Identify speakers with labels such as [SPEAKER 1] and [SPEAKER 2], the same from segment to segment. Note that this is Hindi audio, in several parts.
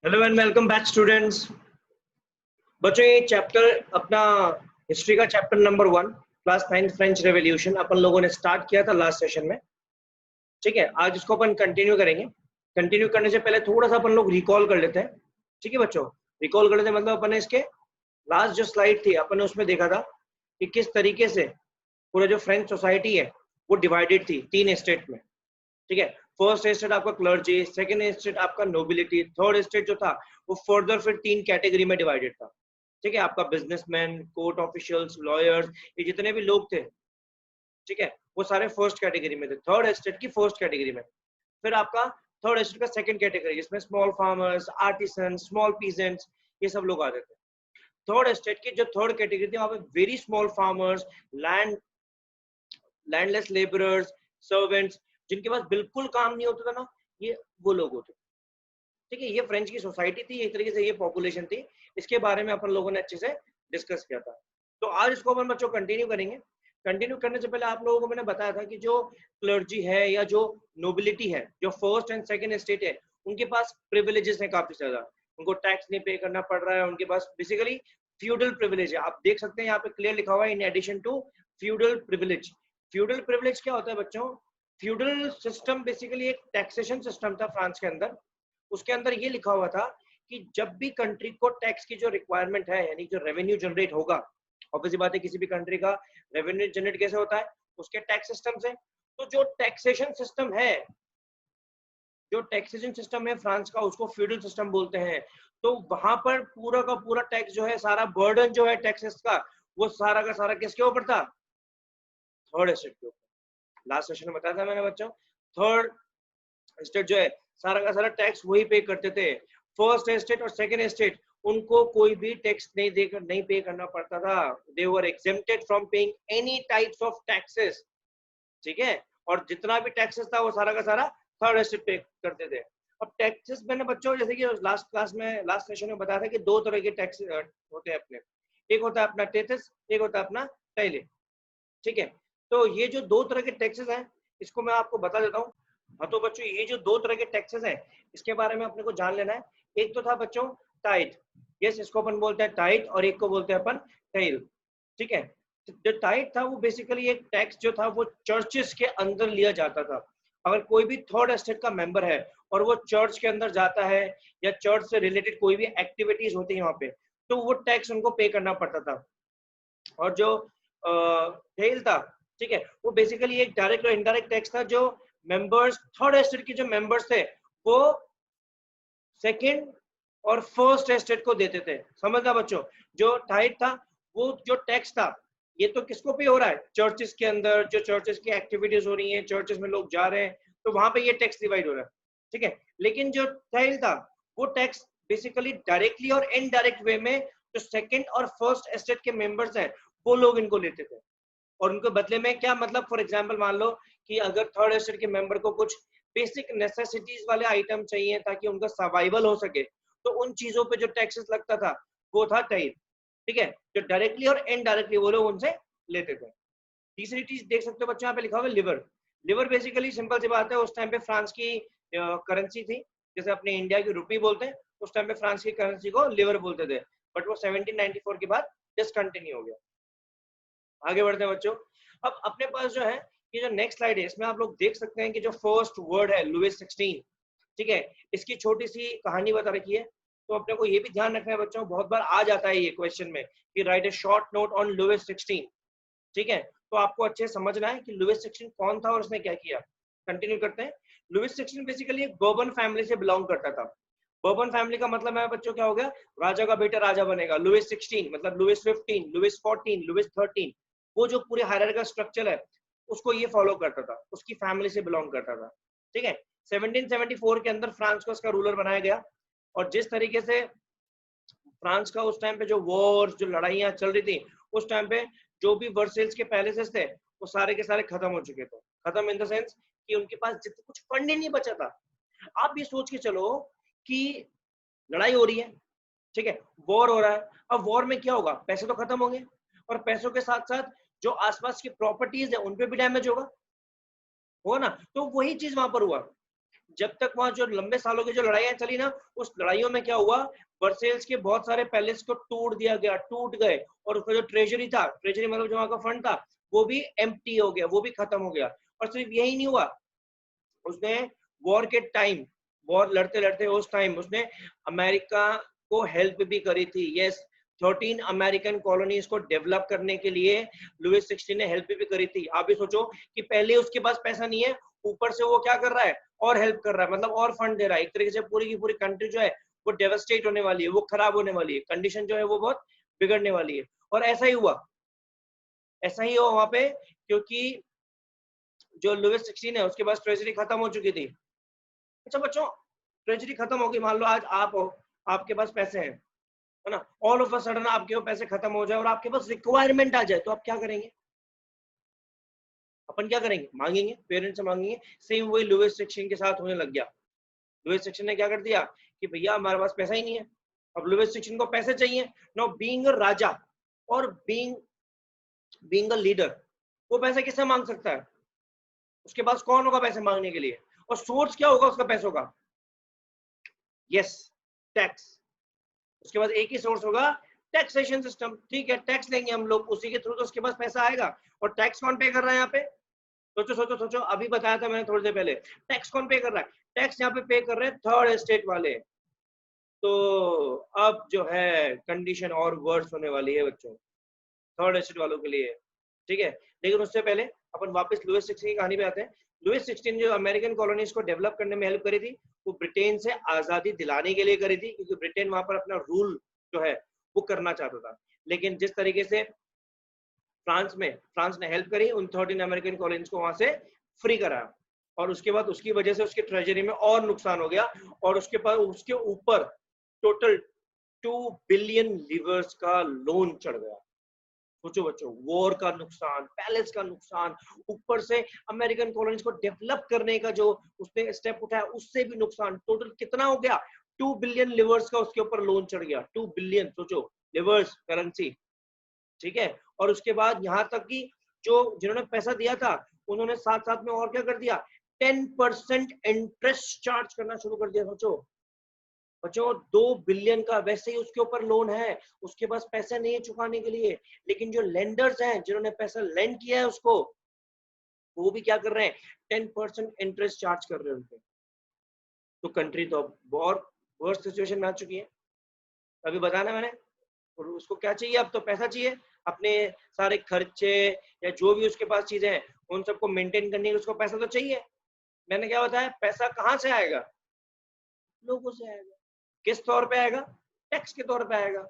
[SPEAKER 1] Hello and welcome back students. बच्चों ये चैप्टर अपना हिस्ट्री का chapter number 1 class 9 French revolution अपन लोगों ने स्टार्ट किया था लास्ट सेशन में। ठीक है, आज इसको अपन कंटिन्यू करेंगे। कंटिन्यू करने से पहले थोड़ा सा अपन लोग रिकॉल कर लेते हैं। ठीक है बच्चों, रिकॉल कर लेते हैं मतलब अपन ने इसके लास्ट जो स्लाइड थी अपन ने उसमें देखा था कि किस तरीके से पूरा जो फ्रेंच सोसाइटी है वो डिवाइडेड थी 3 स्टेट में। ठीक है, फर्स्ट एस्टेट आपका क्लर्जी, सेकंड एस्टेट आपका नोबिलिटी, थर्ड एस्टेट जो था वो फर्दर फिर 3 कैटेगरी में डिवाइडेड था। ठीक है, आपका बिजनेसमैन, कोर्ट ऑफिशियल्स, लॉयर्स, ये जितने भी लोग थे, ठीक है, वो सारे फर्स्ट कैटेगरी में थे, थर्ड एस्टेट की फर्स्ट कैटेगरी में। फिर आपका थर्ड एस्टेट का सेकंड कैटेगरी जिसमें small farmers, artisan, small peasants, ये सब लोग आते थे। थर्ड एस्टेट की जो थर्ड कैटेगरी थी वहां पे very small farmers, landless labourers, servants, जिनके पास बिल्कुल काम नहीं होता था ना, ये वो लोग होते। ठीक है, ये फ्रेंच की सोसाइटी थी, एक तरीके से ये पॉपुलेशन थी। इसके बारे में अपन लोगों ने अच्छे से डिस्कस किया था। तो आज इसको अपन बच्चों कंटिन्यू करेंगे। कंटिन्यू करने से पहले आप लोगों को मैंने बताया था कि जो क्लर्जी है या जो नोबिलिटी है, जो फर्स्ट एंड सेकंड स्टेट है, उनके पास प्रिविलेजेस है काफी ज्यादा। उनको टैक्स नहीं पे करना पड़ रहा है, उनके पास बेसिकली फ्यूडल प्रिविलेज है। आप देख सकते हैं यहाँ पे क्लियर लिखा हुआ है, in addition to feudal privilege. Feudal privilege क्या होता है बच्चों? फ्यूडल सिस्टम बेसिकली एक टैक्सेशन सिस्टम था फ्रांस के अंदर। उसके अंदर ये लिखा हुआ था कि जब भी कंट्री को टैक्स की जो रिक्वायरमेंट है, यानी जो रेवेन्यू जनरेट होगा, ऑब्वियसली बात है किसी भी कंट्री का रेवेन्यू जनरेट कैसे होता है, उसके टैक्स सिस्टम से। तो जो टैक्सेशन सिस्टम है, जो टैक्सेशन सिस्टम है फ्रांस का, उसको फ्यूडल सिस्टम बोलते हैं। तो वहां पर पूरा का पूरा टैक्स जो है, सारा बर्डन जो है टैक्सेस का, वो सारा का सारा किसके ऊपर था? थर्ड एस्टेट के ऊपर। लास्ट सेशन में बताया था मैंने बच्चों, थर्ड एस्टेट जो है सारा का सारा टैक्स वही पे करते थे। फर्स्ट एस्टेट और सेकंड एस्टेट उनको कोई भी टैक्स नहीं पे करना पड़ता था। They were exempted from paying any types of taxes. ठीक है, और जितना भी टैक्सेस था वो सारा का सारा थर्ड एस्टेट पे करते थे। अब टैक्सेस मैंने बच्चों जैसे कि लास्ट क्लास में लास्ट सेशन में बताया था कि दो तरह के टैक्स होते हैं अपने। एक होता है अपना टेथस, एक होता है अपना टैले। ठीक है, तो ये जो दो तरह के टैक्सेस हैं इसको मैं आपको बता देता हूँ। हाँ तो बच्चों ये जो दो तरह के टैक्सेस हैं इसके बारे में अपने को जान लेना है। एक तो था बच्चों टाइट, यस इसको अपन बोलते हैं टाइट, और एक को बोलते हैं अपन टेल। ठीक है, जो टाइट था वो बेसिकली एक टैक्स जो था वो चर्चेस के अंदर लिया जाता था। अगर कोई भी थर्ड एस्टेट का मेंबर है और वो चर्च के अंदर जाता है या चर्च से रिलेटेड कोई भी एक्टिविटीज होती है वहां पे, तो वो टैक्स उनको पे करना पड़ता था। और जो टेल था, ठीक है, वो बेसिकली एक डायरेक्ट और इनडायरेक्ट टैक्स था जो मेंबर्स, थर्ड एस्टेट के जो मेंबर्स थे वो सेकंड और फर्स्ट एस्टेट को देते थे। समझना बच्चों, जो टाइट था वो जो टैक्स था ये तो किसको पे हो रहा है? चर्चेस के अंदर जो चर्चेस की एक्टिविटीज हो रही हैं, चर्चेस में लोग जा रहे हैं, तो वहां पे ये टैक्स डिवाइड हो रहा है। ठीक है, लेकिन जो टाइल था वो टैक्स बेसिकली डायरेक्टली और इनडायरेक्ट वे में जो सेकंड और फर्स्ट एस्टेट के मेंबर्स हैं वो लोग इनको लेते थे। और उनको बदले में क्या मतलब, फॉर एग्जांपल मान लो कि अगर थर्ड एस्टेट के मेंबर को कुछ बेसिक नेसेसिटीज वाले आइटम चाहिए ताकि उनका सर्वाइवल हो सके, तो उन चीजों पे जो टैक्सेस लगता था वो था टैरिफ। ठीक है, जो डायरेक्टली और इनडायरेक्टली वो लोग उनसे लेते थे। तीसरी चीज देख सकते हो बच्चों, यहाँ पे लिखा हुआ है लिवर। लिवर बेसिकली सिंपल सी बात है, उस टाइम पे फ्रांस की करेंसी थी, जैसे अपने इंडिया की रुपी बोलते हैं, उस टाइम पे फ्रांस की करेंसी को लिवर बोलते थे, बट वो 1794 के बाद डिसकंटिन्यू हो गया। आगे बढ़ते हैं बच्चों। अब अपने पास जो है ये जो नेक्स्ट स्लाइड है इसमें आप लोग देख सकते हैं कि जो फर्स्ट वर्ड है लुइस 16, ठीक है, इसकी छोटी सी कहानी बता रखी है। तो अपने को ये भी ध्यान रखना है बच्चों, बहुत बार आ जाता है ये क्वेश्चन में कि write a short note on Louis 16। ठीक है, तो आपको अच्छे से समझना है कि लुइस 16 कौन था और उसने क्या किया। कंटिन्यू करते हैं। लुइस 16 बेसिकली एक बर्बन फैमिली से बिलोंग करता था। बर्बन फैमिली का मतलब है बच्चों क्या हो गया? राजा का बेटा राजा बनेगा। लुइस 16 मतलब लुइस 15, लुइस 14, लुइस 13, वो जो पूरे हायरार्किकल स्ट्रक्चर है उसको ये फॉलो करता था, उसकी फैमिली से बिलोंग करता था। ठीक है, 1774 के अंदर फ्रांस को इसका रूलर बनाया गया। और जिस तरीके से फ्रांस का उस टाइम पे जो वॉर, जो लड़ाइयां चल रही थी उस टाइम पे, जो भी वर्सेल्स के पैलेसेस थे वो सारे के सारे खत्म हो चुके थे। खत्म इन द सेंस कि उनके पास जितना कुछ फंड ही नहीं बचा था। आप ये सोच के चलो कि लड़ाई हो रही है, ठीक है, वॉर हो रहा है, अब वॉर में क्या होगा? पैसे तो खत्म होंगे, और पैसों के साथ साथ जो आसपास की प्रॉपर्टीज है उन पे भी डैमेज होगा ना। तो वही चीज वहां पर हुआ जब तक वहां जो लंबे सालों की जो लड़ाइयां चली ना, उस लड़ाइयों में क्या हुआ, वर्सेल्स के बहुत सारे पैलेस को तोड़ दिया गया, टूट गए, और उसका जो ट्रेजरी था, ट्रेजरी मतलब जो वहां का फंड था, वो भी एम्प्टी हो गया, वो भी खत्म हो गया। और सिर्फ यही नहीं हुआ, उसने वॉर के टाइम, वॉर लड़ते लड़ते उस टाइम उसने अमेरिका को हेल्प भी करी थी। यस, 13 अमेरिकन कॉलोनीज को डेवलप करने के लिए लुइस 16 ने हेल्प भी करी थी। आप भी सोचो कि पहले उसके पास पैसा नहीं है, ऊपर से वो क्या कर रहा है, और हेल्प कर रहा है, मतलब और फंड दे रहा है। एक तरीके से पूरी की पूरी कंट्री जो है वो डेवस्टेट होने वाली है, वो खराब होने वाली है, कंडीशन जो है वो बहुत बिगड़ने वाली है। और ऐसा ही हुआ, ऐसा ही हुआ वहां पे, क्योंकि जो लुइस 16 है उसके पास ट्रेजरी खत्म हो चुकी थी। अच्छा बच्चों, ट्रेजरी खत्म हो गई, मान लो आज आप हो, आपके पास पैसे हैं, है ना, ऑल ऑफ अ सडन आपके वो पैसे खत्म हो जाए और आपके पास रिक्वायरमेंट आ जाए, तो आप क्या करेंगे? अपन क्या करेंगे? मांगेंगे, पेरेंट्स से मांगेंगे। सेम वही लुइस 16 के साथ होने लग गया। लुइस 16 ने क्या कर दिया कि भैया हमारे पास पैसा ही नहीं है, अब लुइस 16 को पैसे चाहिए। नो, बीइंग अ राजा और बीइंग अ लीडर, वो पैसे किससे मांग सकता है? उसके पास कौन होगा पैसे मांगने के लिए? और सोर्स क्या होगा उसका पैसों का? Yes, tax. उसके बाद एक ही सोर्स होगा, टैक्सेशन सिस्टम। ठीक है, टैक्स लेंगे हम लोग, उसी के थ्रू तो उसके पास पैसा आएगा। और टैक्स कौन पे कर रहा है यहाँ पे? सोचो सोचो सोचो, अभी बताया था मैंने थोड़ी देर पहले, टैक्स कौन पे कर रहा है? टैक्स यहाँ पे कर रहे हैं थर्ड एस्टेट वाले। तो अब जो है कंडीशन और वर्स होने वाली है बच्चों, थर्ड एस्टेट वालों के लिए। ठीक है, लेकिन उससे पहले अपन वापस लुइस 16 की कहानी पे आते हैं। लुइस 16 जो अमेरिकन कॉलोनीज को डेवलप करने में हेल्प करी थी, वो ब्रिटेन से आजादी दिलाने के लिए करी थी, क्योंकि ब्रिटेन वहां पर अपना रूल जो है वो करना चाहता था। लेकिन जिस तरीके से फ्रांस ने हेल्प करी, उन 13 अमेरिकन कॉलोनीज को वहां से फ्री करा, और उसके बाद उसकी वजह से उसके ट्रेजरी में और नुकसान हो गया, और उसके पास उसके ऊपर टोटल 2 बिलियन लिवर्स का लोन चढ़ गया। सोचो बच्चों, वॉर का नुकसान, पैलेस का नुकसान, ऊपर से अमेरिकन कॉलोनीज को डेवलप करने का जो उसने स्टेप उठाया उससे भी नुकसान। टोटल कितना हो गया? 2 बिलियन लिवर्स का उसके ऊपर लोन चढ़ गया। 2 बिलियन, सोचो, लिवर्स करेंसी। ठीक है, और उसके बाद यहाँ तक कि जो जिन्होंने पैसा दिया था, उन्होंने साथ साथ में और क्या कर दिया, 10% इंटरेस्ट चार्ज करना शुरू कर दिया। सोचो बच्चों, 2 बिलियन का वैसे ही उसके ऊपर लोन है, उसके पास पैसे नहीं है चुकाने के लिए, लेकिन जो लेंडर्स हैं, जिन्होंने पैसा लेंड किया है उसको, वो भी क्या कर रहे हैं, 10% इंटरेस्ट चार्ज कर रहे हैं उनपे। तो कंट्री तो अब बहुत वर्स्ट सिचुएशन में आ चुकी है। अभी बताना मैंने, और उसको क्या चाहिए, अब तो पैसा चाहिए, अपने सारे खर्चे या जो भी उसके पास चीजें हैं उन सबको मेंटेन करने के लिए उसको पैसा तो चाहिए। मैंने क्या बताया, पैसा कहाँ से आएगा? लोगों से आएगा। किस तौर पे आएगा? टैक्स के तौर पे आएगा।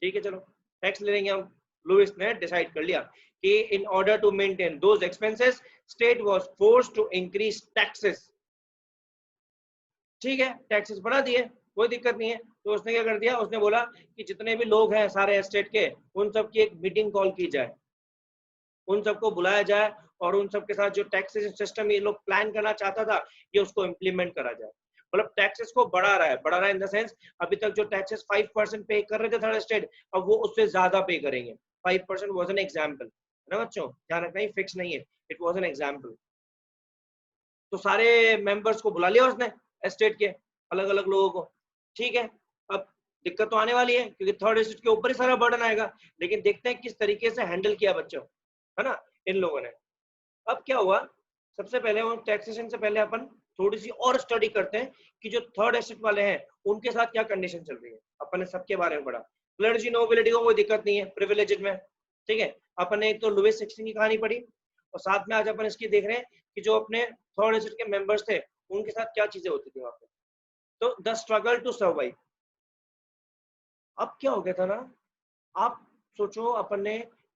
[SPEAKER 1] ठीक है, चलो टैक्स ले लेंगे हम। लुइस ने डिसाइड कर लिया कि in order to maintain those expenses, state was forced to increase taxes. ठीक है, टैक्सेस बढ़ा दिए, कोई दिक्कत नहीं है। तो उसने क्या कर दिया, उसने बोला कि जितने भी लोग हैं सारे एस्टेट के, उन सब की एक मीटिंग कॉल की जाए, उन सबको बुलाया जाए, और उन सबके साथ जो टैक्सेस सिस्टम ये लोग प्लान करना चाहता था, ये उसको इम्प्लीमेंट करा जाए। मतलब टैक्सेस को बढ़ा रहा है इन द सेंस, अभी तक जो टैक्सेस 5% पे कर रहे थे थर्ड स्टेट, अब वो उससे ज्यादा पे करेंगे। 5% वॉज एन एग्जाम्पल, है ना बच्चों, ध्यान रखना, फिक्स नहीं है, इट वॉज एन एग्जाम्पल। तो सारे मेंबर्स को बुला लिया उसने, एस्टेट के अलग अलग लोगों को। ठीक है, अब दिक्कत तो आने वाली है, क्योंकि थर्ड एस्टेट के ऊपर ही सारा बर्डन आएगा, लेकिन देखते हैं किस तरीके से हैंडल किया बच्चों, है ना, इन लोगों ने। अब क्या हुआ, सबसे पहले वो टैक्सेशन से पहले अपन थोड़ी सी और स्टडी करते हैं कि जो थर्ड एस्टेट वाले हैं उनके साथ क्या कंडीशन चल रही है। अपन ने सबके बारे में पढ़ा, क्लर्जी नोबिलिटी को कोई दिक्कत नहीं है, प्रिविलेजेड में। ठीक है, अपन ने एक तो लुइस 16 की कहानी पढ़ी, और साथ में आज अपन इसकी देख रहे हैं कि जो अपने थर्ड एस्टेट के मेंबर्स थे उनके साथ क्या चीजें होती थी वहां पे। तो द स्ट्रगल टू सर्वाइव। अब क्या हो गया था ना, आप सोचो, अपन ने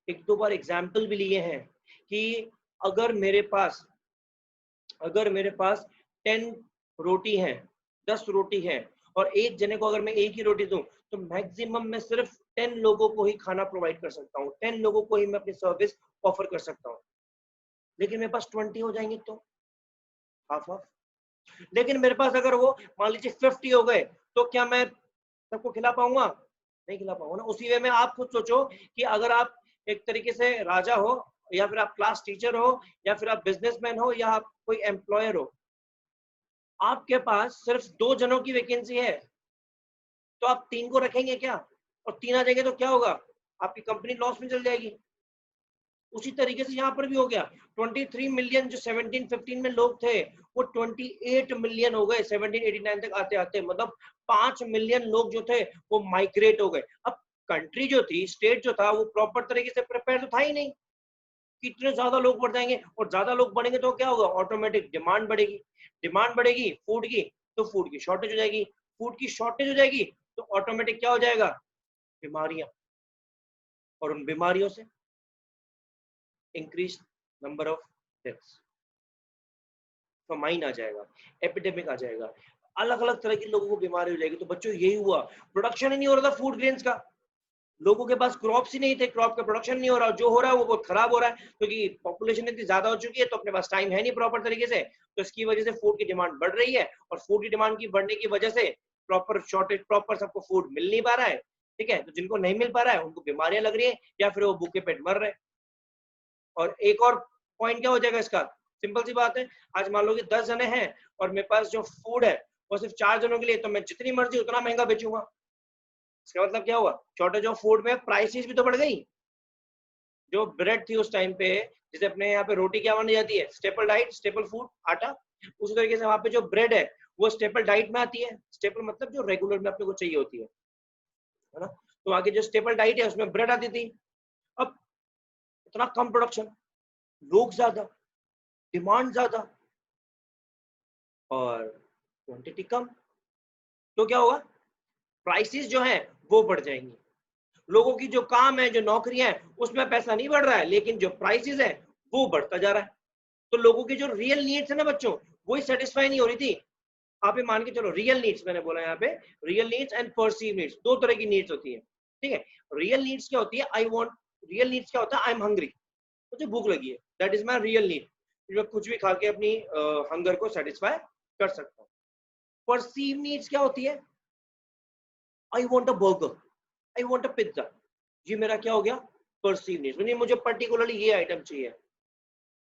[SPEAKER 1] एक दो बार एग्जाम्पल भी लिए हैं कि अगर मेरे पास अगर मेरे पास 10 रोटी है, 10 रोटी है, और एक जने को अगर मैं एक ही रोटी दूं, तो मैक्सिमम मैं सिर्फ 10 लोगों को ही खाना प्रोवाइड कर सकता हूँ, 10 लोगों को ही मैं अपनी सर्विस ऑफर कर सकता हूँ। लेकिन मेरे पास 20 हो जाएंगे तो हाफ हाफ। लेकिन मेरे पास अगर वो मान लीजिए 50 हो गए, तो क्या मैं सबको खिला पाऊंगा? नहीं खिला पाऊंगा ना। उसी वे में आप खुद सोचो कि अगर आप एक तरीके से राजा हो, या फिर आप क्लास टीचर हो, या फिर आप बिजनेसमैन हो, या आप कोई एम्प्लॉयर हो, आपके पास सिर्फ 2 जनों की वैकेंसी है, तो आप 3 को रखेंगे क्या? और 3 आ जाएंगे तो क्या होगा? आपकी कंपनी लॉस में चल जाएगी। उसी तरीके से यहाँ पर भी हो गया। 23 मिलियन जो 17-15 में लोग थे, वो 28 मिलियन हो गए 17-89 तक आते आते। मतलब 5 मिलियन लोग जो थे वो माइग्रेट हो गए। अब कंट्री जो थी, स्टेट जो था, वो प्रॉपर तरीके से प्रिपेयर तो था ही नहीं। कितने ज्यादा लोग बढ़ जाएंगे, और ज्यादा लोग बढ़ेंगे तो क्या होगा? ऑटोमेटिक डिमांड बढ़ेगी। डिमांड बढ़ेगी फूड की, तो फूड की शॉर्टेज हो जाएगी। फूड की शॉर्टेज हो जाएगी तो ऑटोमेटिक क्या हो जाएगा? बीमारियां। और उन बीमारियों से increase number of deaths, famine आ जाएगा, एपिडेमिक आ जाएगा, अलग अलग तरह के लोगों को बीमारी हो जाएगी। तो बच्चों यही हुआ, प्रोडक्शन ही नहीं हो रहा था फूड ग्रेन्स का। लोगों के पास क्रॉप्स ही नहीं थे, क्रॉप का प्रोडक्शन नहीं हो रहा, जो हो रहा है वो बहुत खराब हो रहा है, क्योंकि पॉपुलेशन इतनी ज्यादा हो चुकी है, तो अपने पास टाइम है नहीं प्रॉपर तरीके से। तो इसकी वजह से फूड की डिमांड बढ़ रही है, और फूड की डिमांड की बढ़ने की वजह से प्रॉपर शॉर्टेज, प्रॉपर सबको फूड मिल नहीं पा रहा है। ठीक है, तो जिनको नहीं मिल पा रहा है उनको बीमारियां लग रही है, या फिर वो भूखे पेट मर रहे हैं। और एक और पॉइंट क्या हो जाएगा इसका? सिंपल सी बात है, आज मान लो कि 10 जने हैं और मेरे पास जो फूड है वो सिर्फ 4 जनों के लिए, तो मैं जितनी मर्जी उतना महंगा बेचूंगा। इसका मतलब क्या हुआ? शॉर्टेज ऑफ फूड में प्राइसेस भी तो बढ़ गई। जो ब्रेड थी उस टाइम पे, जैसे अपने यहाँ पे रोटी क्या मानी जाती है? स्टेपल डाइट, स्टेपल फूड, आटा। उसी तरीके से वहां पे जो ब्रेड है वो स्टेपल डाइट में आती है। स्टेपल मतलब जो रेगुलर में अपने को चाहिए होती है ना? तो आगे जो स्टेपल डाइट है उसमें ब्रेड आती थी। अब इतना कम प्रोडक्शन, लोग ज्यादा, डिमांड ज्यादा, और क्वांटिटी कम, तो क्या होगा? प्राइसेस जो है वो बढ़ जाएंगी। लोगों की जो काम है, जो नौकरियां हैं, उसमें पैसा नहीं बढ़ रहा है, लेकिन जो प्राइसेस है वो बढ़ता जा रहा है। तो लोगों की जो रियल नीड्स है ना बच्चों, वही सेटिस्फाई नहीं हो रही थी। आप ये मान के चलो, रियल नीड्स मैंने बोला यहाँ पे, real needs and perceive needs, दो तरह की नीड्स होती है। ठीक है, रियल नीड्स क्या होती है? आई वांट, रियल नीड्स क्या होता है? आई एम हंग्री, मुझे भूख लगी है, that is my real need. मैं कुछ भी खा के अपनी हंगर को सेटिस्फाई कर सकता हूँ। परसीव नीड्स क्या होती है? I want a burger, I want a pizza. ये मेरा क्या हो गया? परसीव नीड्स, यानी मुझे पर्टिकुलरली ये आइटम चाहिए।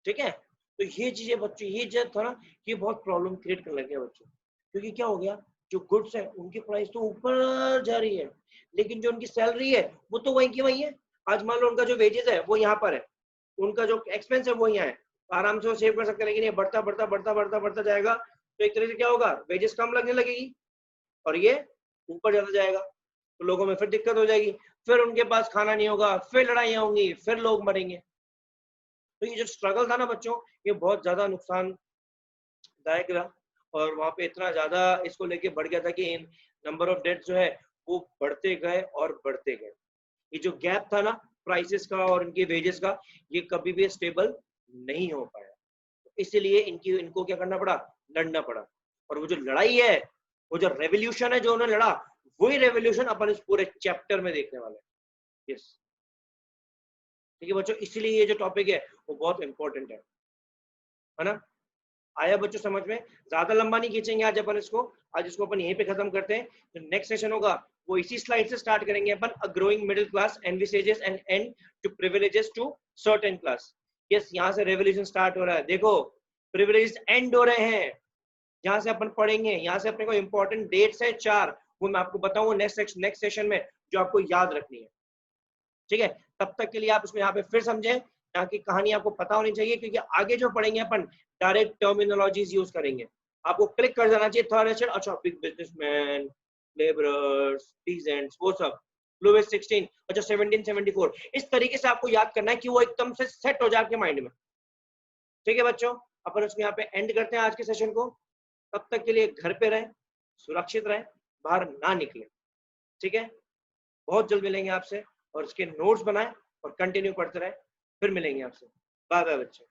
[SPEAKER 1] ठीक है, तो ये चीजें बच्चों, ये जो था ना, ये बहुत प्रॉब्लम क्रिएट करने लगे बच्चों। क्योंकि क्या हो गया? जो गुड्स है उनकी प्राइस तो ऊपर जा रही है, लेकिन जो उनकी सैलरी है वो तो वहीं की वहीं है। आज मान लो उनका जो वेजेस है वो यहाँ पर है, उनका जो एक्सपेंस है वो यहाँ है, आराम से वो सेव कर सकते हैं। लेकिन ये बढ़ता बढ़ता बढ़ता बढ़ता बढ़ता जाएगा, तो एक तरह से क्या होगा? वेजेस कम लगने लगेगी और ये ऊपर जाता जाएगा, तो लोगों में फिर दिक्कत हो जाएगी, फिर उनके पास खाना नहीं होगा, फिर लड़ाइयाँ होंगी, फिर लोग मरेंगे। तो ये जो स्ट्रगल था ना बच्चों, ये बहुत ज्यादा नुकसानदायक रहा। और वहां पे इतना ज्यादा इसको लेके बढ़ गया था कि नंबर ऑफ डेथ जो है वो बढ़ते गए और बढ़ते गए। ये जो गैप था ना प्राइसेस का और इनके वेजेस का, ये कभी भी स्टेबल नहीं हो पाया। इसीलिए इनको क्या करना पड़ा? लड़ना पड़ा। और वो जो लड़ाई है, वो जो रेवोल्यूशन है जो उन्होंने लड़ा, वही रेवोल्यूशन अपन इस पूरे चैप्टर में देखने वाले हैं। यस, ठीक है बच्चों, इसीलिए ये जो टॉपिक है वो बहुत इंपॉर्टेंट है ना? आया बच्चों समझ में? ज्यादा लंबा नहीं खींचेंगे आज अपन इसको, आज इसको अपन यहीं पे खत्म करते हैं। जो नेक्स्ट सेशन होगा वो इसी स्लाइड से स्टार्ट करेंगे अपन, a growing middle class envisages and end to privileges to certain class. Yes, यहाँ से रेवोल्यूशन स्टार्ट हो रहा है। देखो, प्रिविलेजेस एंड हो रहे हैं, यहाँ से अपन पढ़ेंगे। यहाँ से अपने को इंपॉर्टेंट डेट्स है 4, वो मैं आपको बताऊंगा नेक्स्ट सेशन में, जो आपको याद रखनी है। ठीक है, तब तक के लिए आप इसमें यहाँ पे फिर समझें, यहाँ की कहानी आपको पता होनी चाहिए, क्योंकि आगे जो पढ़ेंगे अपन डायरेक्ट टर्मिनोलॉजीज यूज करेंगे। आपको क्लिक कर जाना चाहिए थर्ड एसेट, अच्छा बिग बिजनेसमैन, लेबरर्स, पीजेंट्स, वो सब, लुइस 16, अच्छा 1774, इस तरीके से आपको याद करना है कि वो एकदम से सेट हो जाए आपके माइंड में। ठीक है बच्चों, अपन उसको यहाँ पे एंड करते हैं आज के सेशन को। तब तक के लिए घर पे रहें, सुरक्षित रहें, बाहर ना निकले। ठीक है, बहुत जल्द मिलेंगे आपसे, और इसके नोट्स बनाएं और कंटिन्यू पढ़ते रहें। फिर मिलेंगे आपसे। बाय बाय बच्चे।